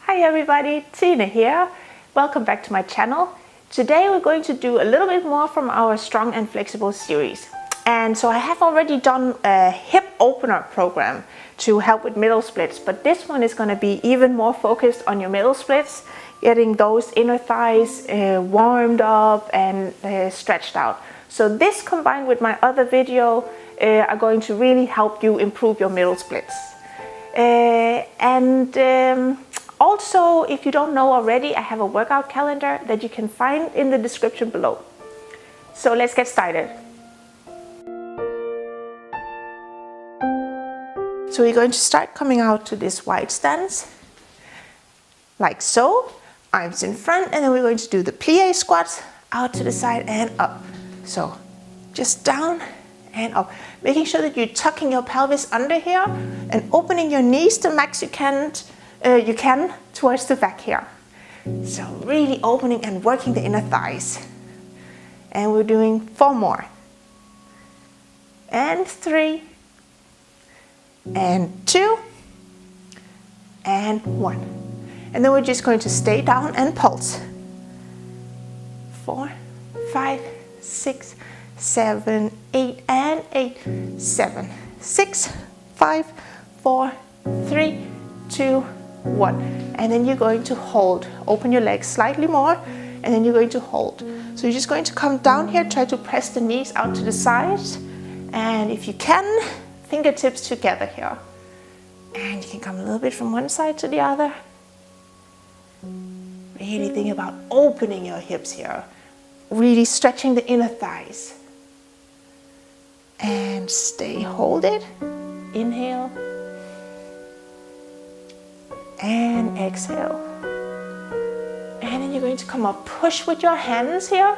Hi everybody, Tina here. Welcome back to my channel. Today we're going to do a little bit more from our Strong and Flexible series. And so I have already done a hip opener program to help with middle splits, but this one is going to be even more focused on your middle splits, getting those inner thighs warmed up and stretched out. So this combined with my other video are going to really help you improve your middle splits. Also, if you don't know already, I have a workout calendar that you can find in the description below. So let's get started. So we're going to start coming out to this wide stance, like so. Arms in front, and then we're going to do the plie squats, out to the side and up. So just down and up, making sure that you're tucking your pelvis under here and opening your knees the max you can towards the back here. So really opening and working the inner thighs. And we're doing 4 more. And 3. And 2. And 1. And then we're just going to stay down and pulse. 4, 5, 6, 7, 8, and 8, 7, 6, 5, 4, 3, 2, 1. And then you're going to hold. Open your legs slightly more, and then you're going to hold. So you're just going to come down here, try to press the knees out to the sides, and if you can, fingertips together here. And you can come a little bit from one side to the other. Really think about opening your hips here, really stretching the inner thighs. And stay, hold it. Inhale. And exhale. And then you're going to come up, push with your hands here.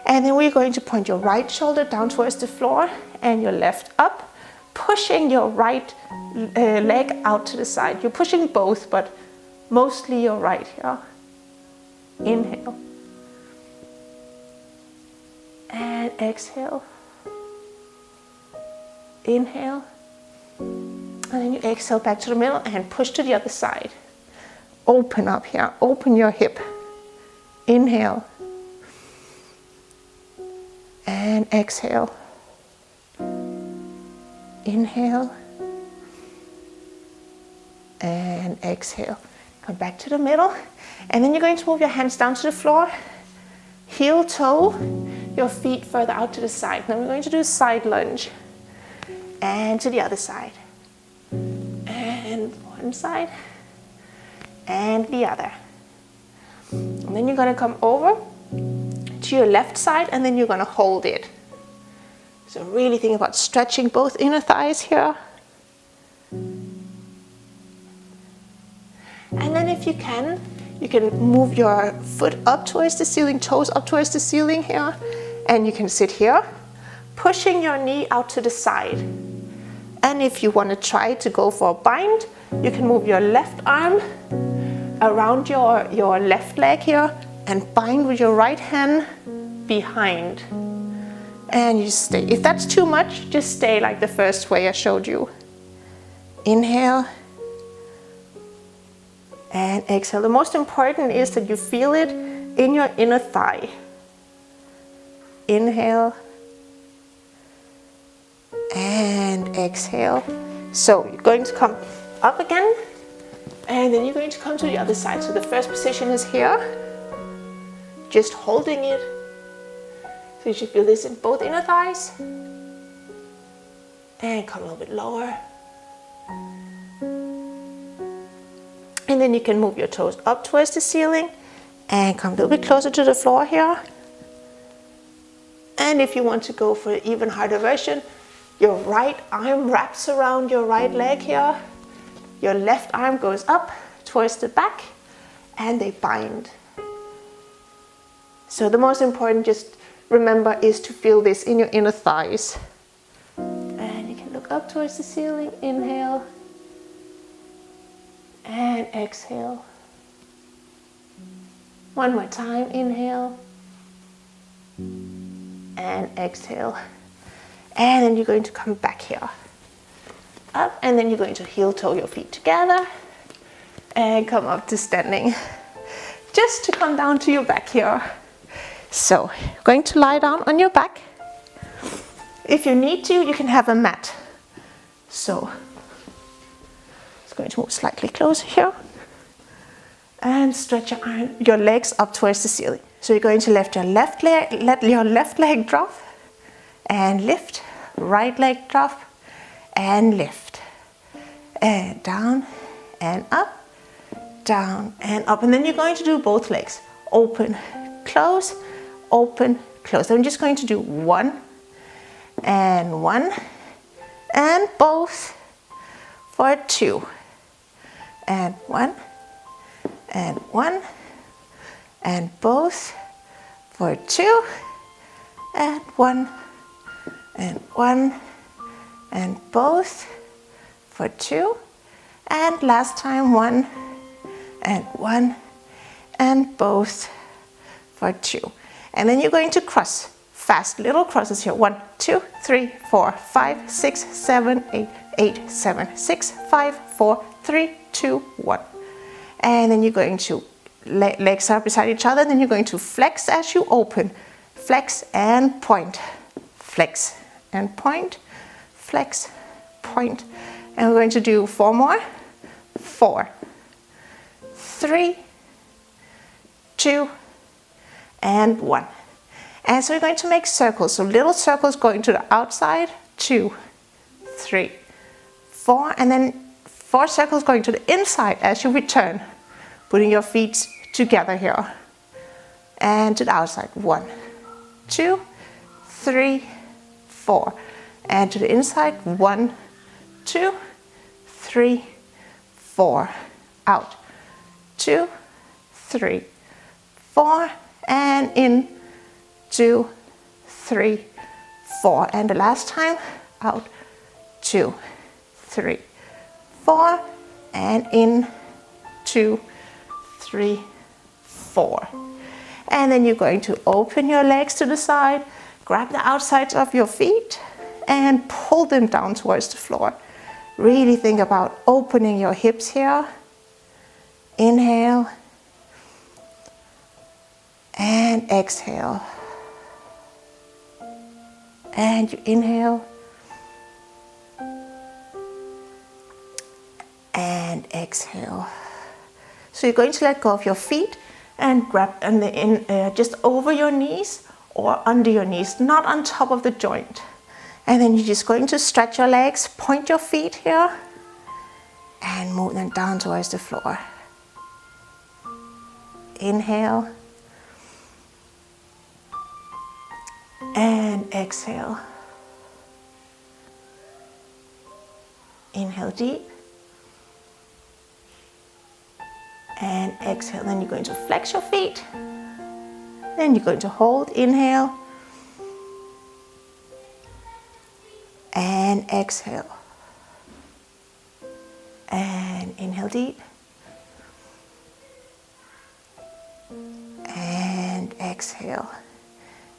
And then we're going to point your right shoulder down towards the floor and your left up, pushing your right leg out to the side. You're pushing both, but mostly your right here. Inhale. And exhale. Inhale. And then you exhale back to the middle and push to the other side. Open up here. Open your hip. Inhale. And exhale. Inhale. And exhale. Come back to the middle. And then you're going to move your hands down to the floor. Heel toe your feet further out to the side. Then we're going to do a side lunge. And to the other side. And one side. And the other. And then you're going to come over to your left side, and then you're going to hold it. So really think about stretching both inner thighs here. And then if you can move your foot up towards the ceiling, toes up towards the ceiling here. And you can sit here, pushing your knee out to the side. And if you want to try to go for a bind, you can move your left arm around your left leg here and bind with your right hand behind. And you stay. If that's too much, just stay like the first way I showed you. Inhale. And exhale. The most important is that you feel it in your inner thigh. Inhale. And exhale. So you're going to come up again, and then you're going to come to the other side. So the first position is here, just holding it. So you should feel this in both inner thighs. And come a little bit lower. And then you can move your toes up towards the ceiling and come a little bit closer to the floor here. And if you want to go for an even harder version, your right arm wraps around your right leg here. Your left arm goes up towards the back and they bind. So the most important, just remember, is to feel this in your inner thighs. And you can look up towards the ceiling. Inhale. And exhale. One more time. Inhale. And exhale. And then you're going to come back here. Up, and then you're going to heel toe your feet together. and come up to standing. Just to come down to your back here. So, going to lie down on your back. If you need to, you can have a mat. So, it's going to move slightly closer here. And stretch your legs up towards the ceiling. So you're going to lift your left leg, let your left leg drop, and lift. Right leg drop, and lift. And down, and up. Down and up, and then you're going to do both legs. Open, close, open, close. I'm just going to do one, and both for 2, and one, and both for 2, and one, and both for 2, and last time one, and both for 2. And then you're going to cross fast little crosses here. 1, 2, 3, 4, 5, 6, 7, 8, 8, 7, 6, 5, 4, 3, 2, 1. And then you're going to legs are beside each other. Then you're going to flex as you open. Flex and point. Flex and point. Flex, point. And we're going to do 4 more. 4, 3, 2, and 1. And so we're going to make circles. So little circles going to the outside. 2, 3, 4, and then 4 circles going to the inside as you return. Putting your feet together here. And to the outside. 1, 2, 3, 4. And to the inside. 1, 2, 3, 4. Out. 2, 3, 4, and in. 2, 3, 4, and the last time. Out. 2, 3, 4, and in. 2, 3, 4. And then you're going to open your legs to the side, grab the outsides of your feet, and pull them down towards the floor. Really think about opening your hips here. Inhale. And exhale. And you inhale. And exhale. So you're going to let go of your feet and grab just over your knees or under your knees, not on top of the joint. And then you're just going to stretch your legs, point your feet here, and move them down towards the floor. Inhale. And exhale. Inhale deep. And exhale. Then you're going to flex your feet. Then you're going to hold. Inhale. And exhale. And inhale deep. And exhale.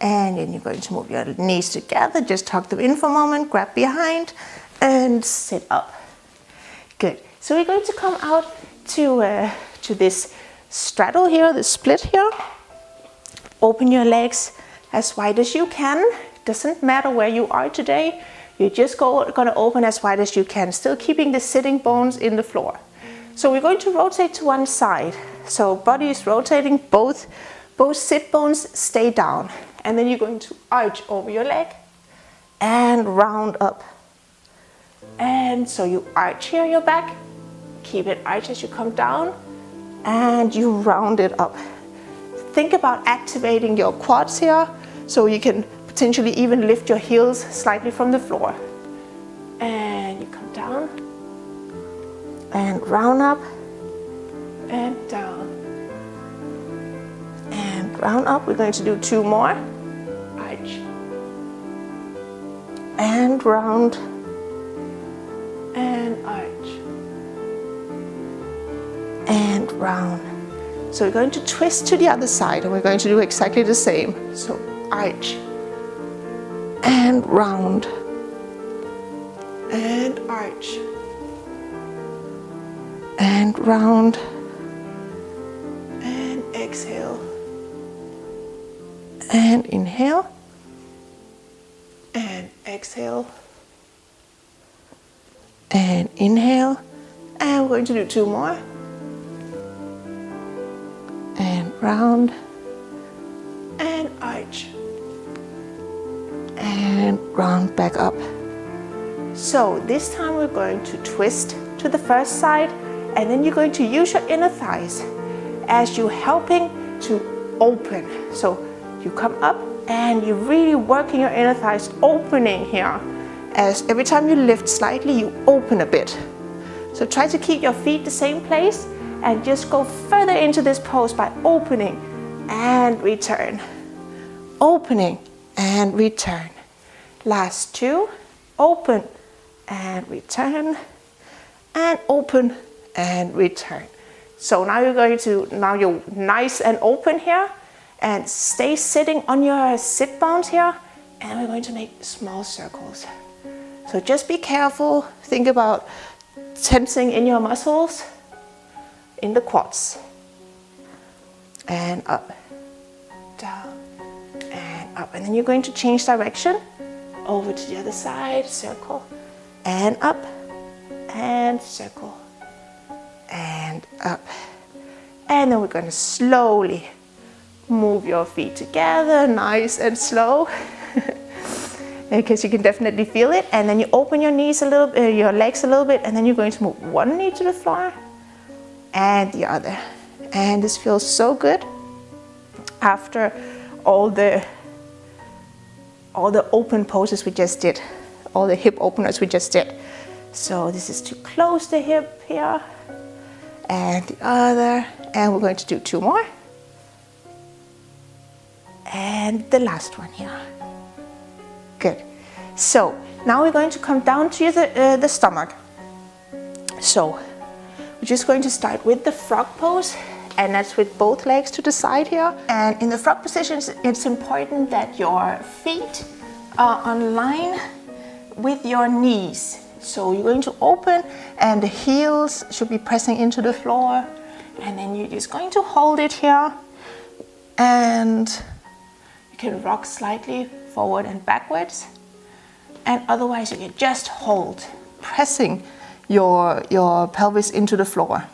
And then you're going to move your knees together. Just tuck them in for a moment. Grab behind and sit up. Good. So we're going to come out to this straddle here, this split here. Open your legs as wide as you can. Doesn't matter where you are today. You're just going to open as wide as you can, still keeping the sitting bones in the floor. So we're going to rotate to one side. So body is rotating, both sit bones stay down. And then you're going to arch over your leg and round up. And so you arch here your back, keep it arched as you come down, and you round it up. Think about activating your quads here, so you can potentially even lift your heels slightly from the floor. And you come down, and round up, and down. And round up. We're going to do 2 more. Arch. And round. And arch. And round. So we're going to twist to the other side, and we're going to do exactly the same. So arch. And round. And arch. and round, and exhale, and inhale, and exhale, and inhale, and we're going to do 2 more, and round, and arch, and round back up. So this time we're going to twist to the first side, and then you're going to use your inner thighs as you're helping to open. So you come up and you're really working your inner thighs, opening here. As every time you lift slightly, you open a bit. So try to keep your feet the same place and just go further into this pose by opening and return. Opening and return. Last 2, open and return, and open and return. So now you're nice and open here, and stay sitting on your sit bones here, and we're going to make small circles. So just be careful, think about tensing in your muscles, in the quads, and up, down, and up. And then you're going to change direction, over to the other side, circle, and up, and circle, and up. And then we're going to slowly move your feet together, nice and slow, because you can definitely feel it. And then you open your knees a little bit, your legs a little bit, and then you're going to move one knee to the floor and the other. And this feels so good after all the open poses we just did, all the hip openers we just did. So this is to close the hip here, and the other, and we're going to do 2 more, and the last one here. Good. So now we're going to come down to the stomach. So we're just going to start with the frog pose, and that's with both legs to the side here. And in the frog position, it's important that your feet are on line with your knees. So you're going to open, and the heels should be pressing into the floor, and then you're just going to hold it here, and you can rock slightly forward and backwards, and otherwise you can just hold, pressing your pelvis into the floor.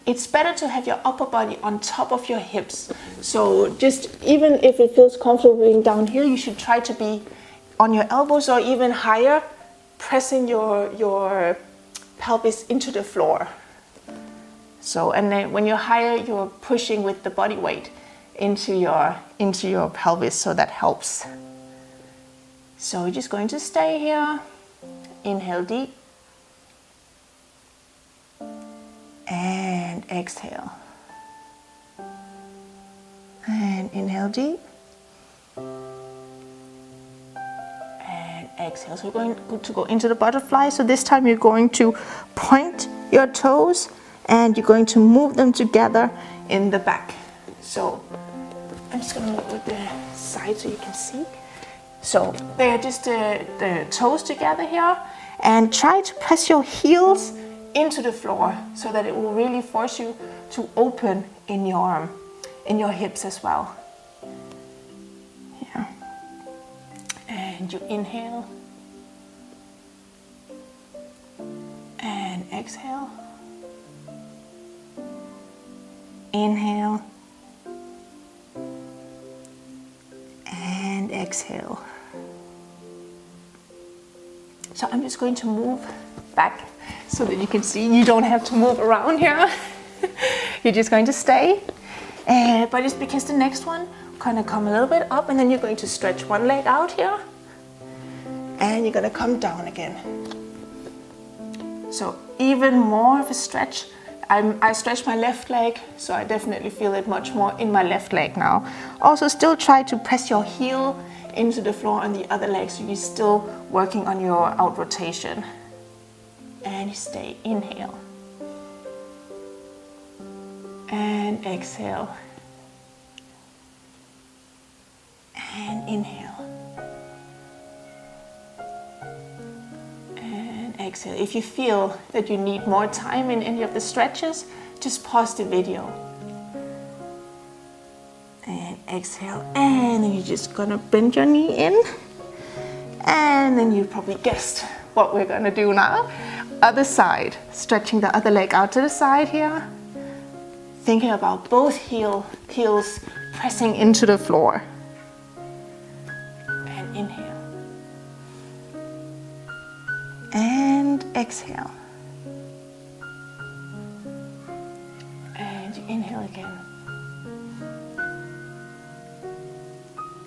It's better to have your upper body on top of your hips. So just even if it feels comfortable being down here, you should try to be on your elbows or even higher, pressing your pelvis into the floor. So, and then when you're higher, you're pushing with the body weight into your pelvis, so that helps. So we're just going to stay here. Inhale deep. And exhale. And inhale deep. And exhale. So we're going to go into the butterfly. So this time you're going to point your toes, and you're going to move them together in the back. So I'm just going to look with the side so you can see. So they're just the toes together here, and try to press your heels into the floor so that it will really force you to open in your hips as well. Yeah. And you inhale and exhale. Inhale and exhale. So I'm just going to move back so that you can see you don't have to move around here. You're just going to stay. But it's because the next one kind of come a little bit up, and then you're going to stretch one leg out here, and you're going to come down again. So even more of a stretch. I stretch my left leg, so I definitely feel it much more in my left leg now. Also, still try to press your heel into the floor on the other leg, so you're still working on your out rotation. And you stay. Inhale. And exhale. And inhale. And exhale. exhale. If you feel that you need more time in any of the stretches, just pause the video. And exhale, and then you're just gonna bend your knee in. And then you probably guessed what we're gonna do now. Other side, stretching the other leg out to the side here. Thinking about both heels pressing into the floor. And inhale. And exhale. And you inhale again.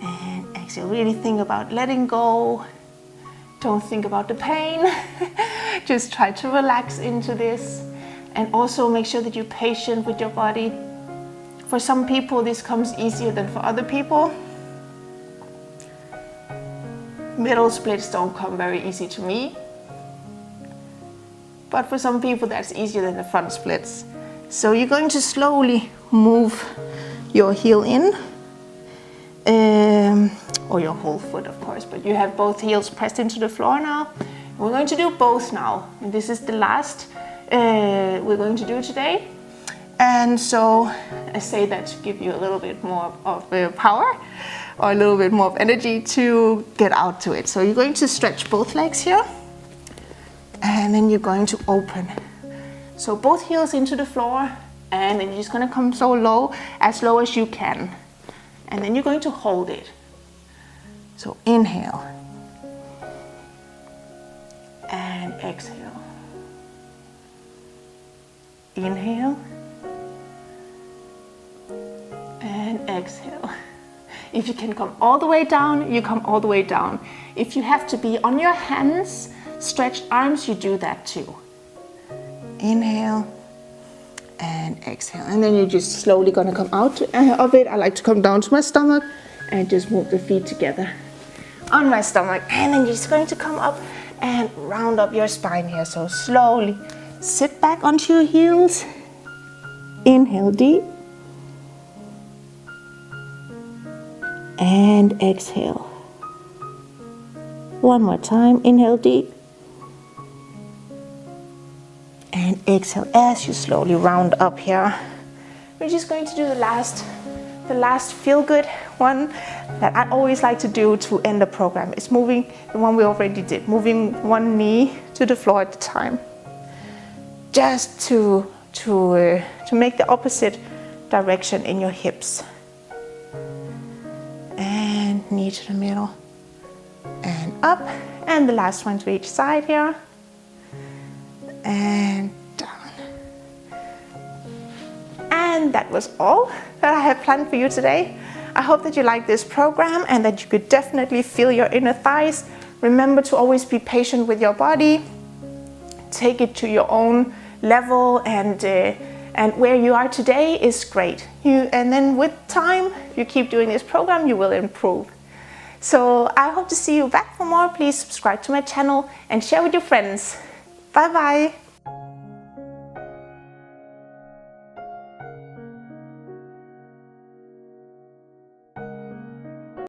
And exhale. Really think about letting go. Don't think about the pain. Just try to relax into this. And also make sure that you're patient with your body. For some people, this comes easier than for other people. Middle splits don't come very easy to me. But for some people, that's easier than the front splits. So you're going to slowly move your heel in. Or your whole foot, of course. But you have both heels pressed into the floor now. We're going to do both now. And this is the last we're going to do today. And so I say that to give you a little bit more of power or a little bit more of energy to get out to it. So you're going to stretch both legs here, and then you're going to open. So both heels into the floor, and then you're just going to come so low as you can. And then you're going to hold it. So inhale and exhale. Inhale and exhale. If you can come all the way down, you come all the way down. If you have to be on your hands, stretched arms, you do that too. Inhale and exhale. And then you're just slowly gonna come out of it. I like to come down to my stomach and just move the feet together on my stomach. And then you're just going to come up and round up your spine here. So slowly sit back onto your heels. Inhale deep. And exhale. One more time. Inhale deep. And exhale as you slowly round up here. We're just going to do the last feel-good one that I always like to do to end the program. It's moving, the one we already did, moving one knee to the floor at a time. Just to make the opposite direction in your hips. And knee to the middle. And up. And the last one to each side here. And down. And that was all that I have planned for you today. I hope that you liked this program and that you could definitely feel your inner thighs. Remember to always be patient with your body. Take it to your own level, and where you are today is great. And then with time, if you keep doing this program, you will improve. So I hope to see you back for more. Please subscribe to my channel and share with your friends. Bye bye.